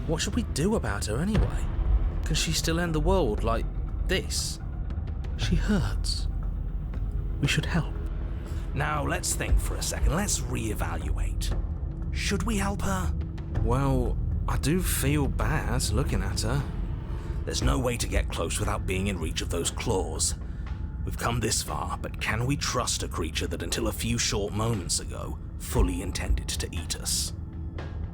What should we do about her anyway? Can she still end the world like this? She hurts. We should help. Now, let's think for a second. Let's reevaluate. Should we help her? Well, I do feel bad looking at her. There's no way to get close without being in reach of those claws. We've come this far, but can we trust a creature that until a few short moments ago fully intended to eat us?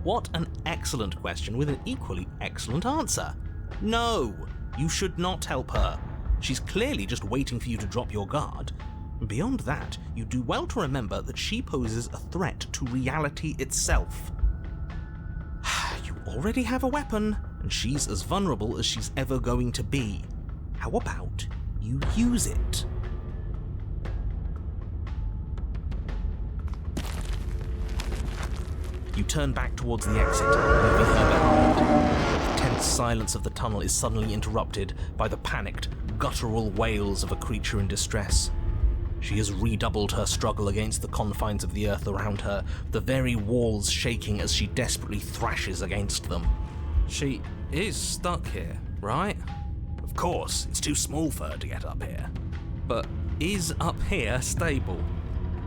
What an excellent question with an equally excellent answer. No, you should not help her. She's clearly just waiting for you to drop your guard. And beyond that, you do well to remember that she poses a threat to reality itself. You already have a weapon, and she's as vulnerable as she's ever going to be. How about you use it? You turn back towards the exit, leaving her behind. The tense silence of the tunnel is suddenly interrupted by the panicked, guttural wails of a creature in distress. She has redoubled her struggle against the confines of the earth around her, the very walls shaking as she desperately thrashes against them. She is stuck here, right? Of course, it's too small for her to get up here. But is up here stable?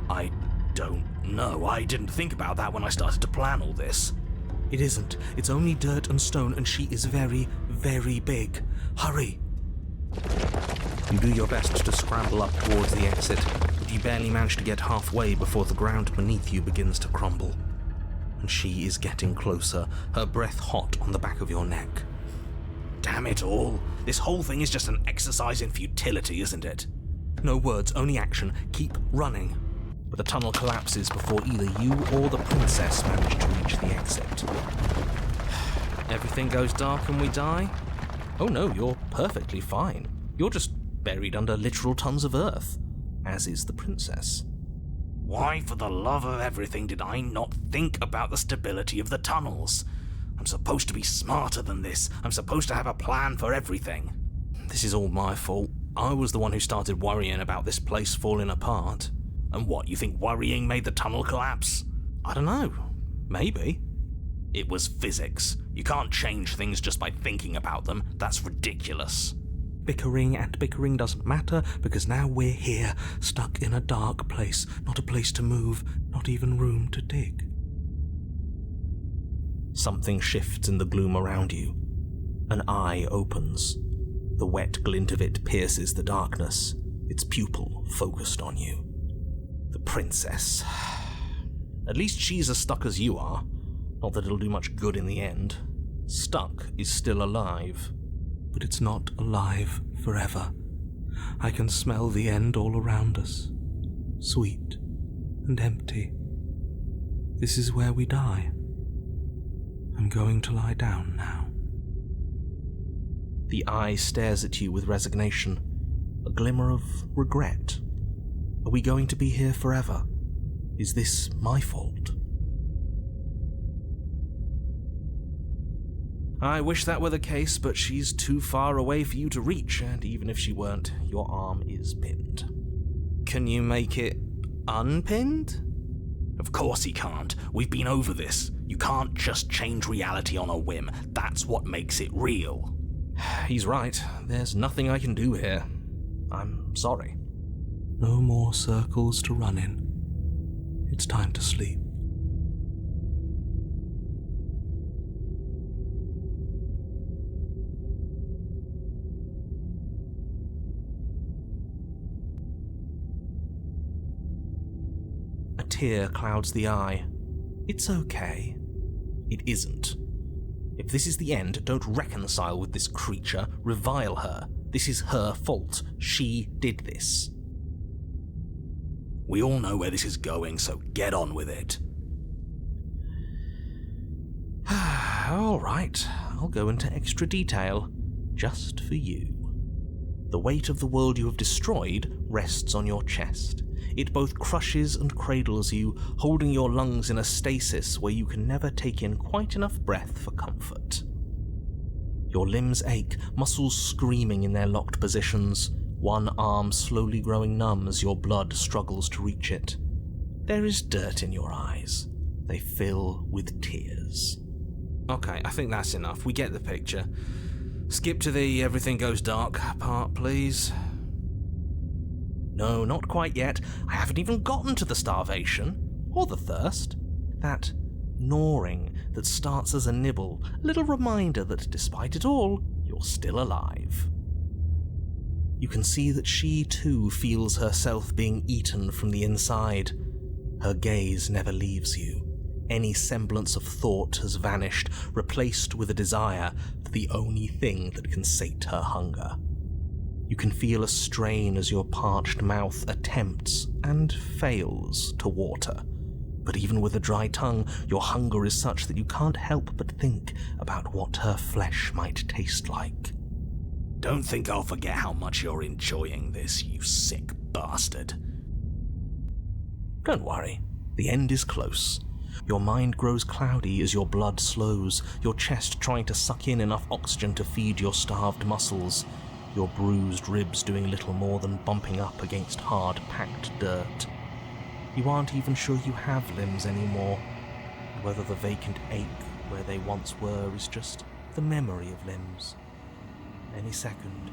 I don't know. I didn't think about that when I started to plan all this. It isn't. It's only dirt and stone, and she is very, very big. Hurry! You do your best to scramble up towards the exit, but you barely manage to get halfway before the ground beneath you begins to crumble. And she is getting closer, her breath hot on the back of your neck. Damn it all. This whole thing is just an exercise in futility, isn't it? No words, only action. Keep running. But the tunnel collapses before either you or the princess manage to reach the exit. Everything goes dark and we die? Oh no, you're perfectly fine. You're just buried under literal tons of earth, as is the princess. Why, for the love of everything, did I not think about the stability of the tunnels? I'm supposed to be smarter than this. I'm supposed to have a plan for everything. This is all my fault. I was the one who started worrying about this place falling apart. And what, you think worrying made the tunnel collapse? I don't know. Maybe. It was physics. You can't change things just by thinking about them. That's ridiculous. Bickering and bickering doesn't matter, because now we're here, stuck in a dark place, not a place to move, not even room to dig. Something shifts in the gloom around you. An eye opens. The wet glint of it pierces the darkness, its pupil focused on you. The princess. At least she's as stuck as you are. Not that it'll do much good in the end. Stuck is still alive. But it's not alive forever. I can smell the end all around us. Sweet and empty. This is where we die. I'm going to lie down now. The eye stares at you with resignation, a glimmer of regret. Are we going to be here forever? Is this my fault? I wish that were the case, but she's too far away for you to reach, and even if she weren't, your arm is pinned. Can you make it unpinned? Of course he can't. We've been over this. You can't just change reality on a whim. That's what makes it real. He's right. There's nothing I can do here. I'm sorry. No more circles to run in. It's time to sleep. A tear clouds the eye. It's okay. It isn't. If this is the end, don't reconcile with this creature, revile her. This is her fault. She did this. We all know where this is going, so get on with it. All right, I'll go into extra detail, just for you. The weight of the world you have destroyed rests on your chest. It both crushes and cradles you, holding your lungs in a stasis where you can never take in quite enough breath for comfort. Your limbs ache, muscles screaming in their locked positions, one arm slowly growing numb as your blood struggles to reach it. There is dirt in your eyes. They fill with tears. Okay, I think that's enough. We get the picture. Skip to the everything goes dark part, please. No, not quite yet. I haven't even gotten to the starvation. Or the thirst. That gnawing that starts as a nibble, a little reminder that despite it all, you're still alive. You can see that she too feels herself being eaten from the inside. Her gaze never leaves you. Any semblance of thought has vanished, replaced with a desire for the only thing that can sate her hunger. You can feel a strain as your parched mouth attempts and fails to water. But even with a dry tongue, your hunger is such that you can't help but think about what her flesh might taste like. Don't think I'll forget how much you're enjoying this, you sick bastard. Don't worry, the end is close. Your mind grows cloudy as your blood slows, your chest trying to suck in enough oxygen to feed your starved muscles, your bruised ribs doing little more than bumping up against hard, packed dirt. You aren't even sure you have limbs anymore, and whether the vacant ache where they once were is just the memory of limbs. Any second,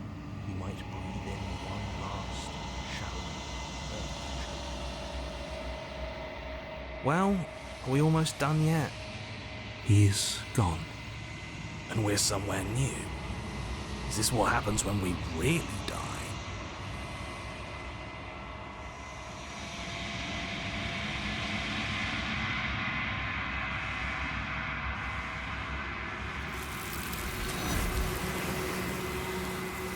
you might breathe in one last, shallow earth. Well, are we almost done yet? He's gone. And we're somewhere new. Is this what happens when we really